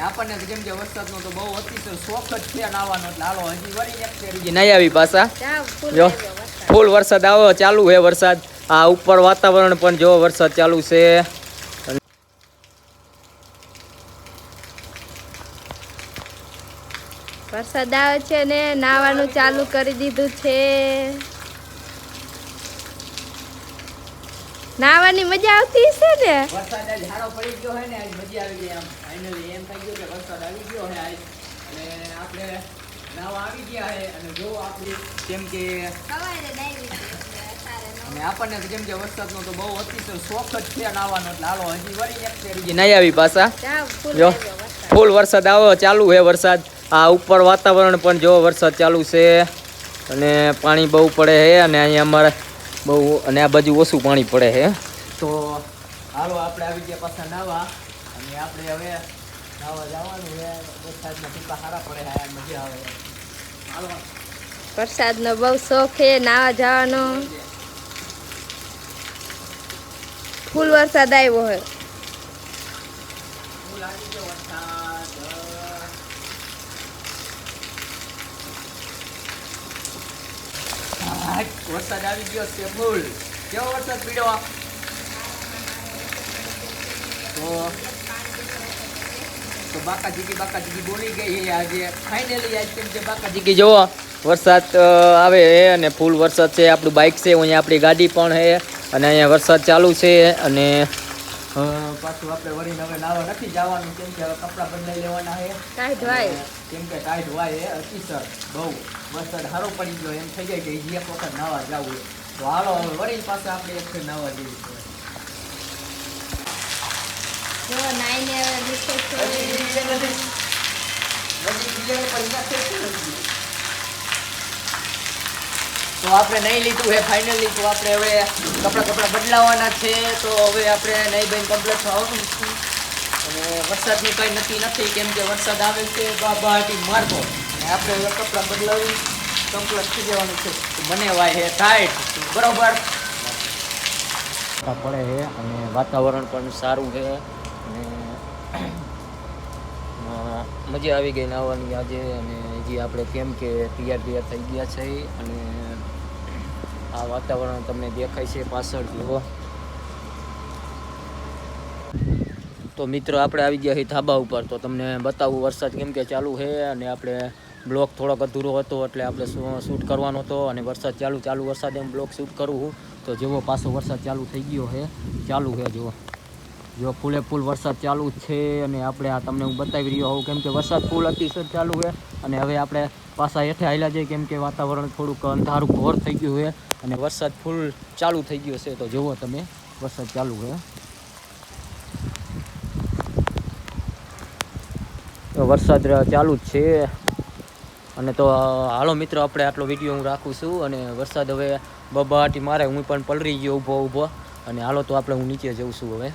આપણને જેમ કે વરસાદનો તો બહુ અતિશય શોખ જ છે નાવાનો, એટલે હાલો હજી વળી એક ફેરી નહીં આવી પાછા. જો ફૂલ વરસાદ આવો ચાલુ છે વરસાદ. આ ઉપર વાતાવરણ પણ જો વરસાદ ચાલુ છે. વરસાદ આવે છે ને નાવાનું ચાલુ કરી દીધું છે. નાવાની મજા આવતી છે ને. વરસાદ આજ હારો પડી ગયો હે ને આજ મજા આવી ગઈ. આમ ફાઇનલી એમ થઈ ગયું કે વરસાદ આવી ગયો હે આજ, અને આપણે નાવા આવી ગયા હે. અને જો આપણી કેમ કે અને આપણને જેમ કે વરસાદનો તો બહુ અતિશય શોખ જ છે નાવાનો, એટલે હાલો હજી વળી એક ફેરી નહીં આવી પાછા. જો ફૂલ વરસાદ આવો ચાલુ છે વરસાદ. આ ઉપર વાતાવરણ પણ જો વરસાદ ચાલુ છે, અને પાણી બહુ પડે છે. અને અહીંયા અમારે બહુ, અને આ બાજુ ઓછું પાણી પડે છે. તો હાલો આપણે આવી ગયા પાછા નાવા, અને આપણે હવે નાવા જવાનું છે. વરસાદના ટીપા સારા પડે છે, મજા આવે. હાલો વરસાદનો બહુ શોખ છે નાવા જવાનો. ફૂલ વરસાદ આવ્યો છે. ફૂલ આવી ગયો વરસાદ. વરસાદ આવી ગયો છે ફૂલ. કેવો વરસાદ પીડ્યો. તો બાકાજીકી બોલી ગઈ છે આજે ફાઇનલી. આજ કેમ કે બાકાજીકી જોવો વરસાદ આવે છે, અને ફૂલ વરસાદ છે. આપણું બાઇક છે અહીંયા, આપણી ગાડી પણ છે, અને અહીંયા વરસાદ ચાલુ છે. અને પાછું આપણે વળીને હવે નાવા નથી જવાનું, કેમ કે હવે કપડાં બદલાઈ લેવાના છે. ટાઈટ વાય કેમ કે ટાઈટ વાય છે અતિશય બહુ. વરસાદ સારો પડી ગયો, એમ થઈ જાય કે હજી એક વખત નાવા જવું. તો હાલો હવે વળી પાસે આપણે એક ફેર નાવા જઈએ. જો નાઈને હવે નીચે છે. તો આપણે નહીં લીધું છે ફાઇનલી. તો આપણે હવે કપડાં બદલાવાના છે. તો હવે આપણે નહીં બેન કમ્પ્લેટ આવવાનું છે. અને વરસાદનું કંઈ નક્કી નથી, કેમ કે વરસાદ આવે છે બાબાટી મારતો. અને આપણે હવે કપડાં બદલાવી કમ્પ્લેટ થઈ જવાનું છે. મને વાય છે ટાઈટ બરોબર પડે છે, અને વાતાવરણ પણ સારું છે. અને મજા આવી ગઈ નાહવાની આજે. અને હજી આપણે કેમ કે તૈયાર થઈ ગયા છે. અને આ વાતાવરણ તમને દેખાય છે પાછળ જુઓ. તો મિત્રો આપણે આવી ગયા છીએ ધાબા ઉપર. તો તમને બતાવું વરસાદ કેમ કે ચાલુ છે, અને આપણે બ્લોક થોડોક અધૂરો હતો એટલે આપણે શૂટ કરવાનો હતો. અને વરસાદ ચાલુ વરસાદ એમ બ્લોક શૂટ કરવું. તો જેવો પાછો વરસાદ ચાલુ થઈ ગયો છે, ચાલુ છે જો ફૂલે ફૂલ વરસાદ ચાલુ છે. અને આપણે આ તમને હું બતાવી રહ્યો હોઉં, કેમ કે વરસાદ ફૂલ અતિશય ચાલુ છે. અને હવે આપણે પાછા હેઠે હાલ્યા જઈએ, કેમ કે વાતાવરણ થોડુંક અંધારું ઘોર થઈ ગયું છે, અને વરસાદ ફૂલ ચાલુ થઈ ગયો છે. તો જુઓ તમે વરસાદ ચાલુ છે. વરસાદ ચાલુ જ છે. અને તો હાલો મિત્રો આપણે આટલો વિડીયો હું રાખું છું. અને વરસાદ હવે બબાટી મારે, હું પણ પલરી ગયો ઊભો. અને હાલો તો આપણે હું નીચે જઉં છું હવે.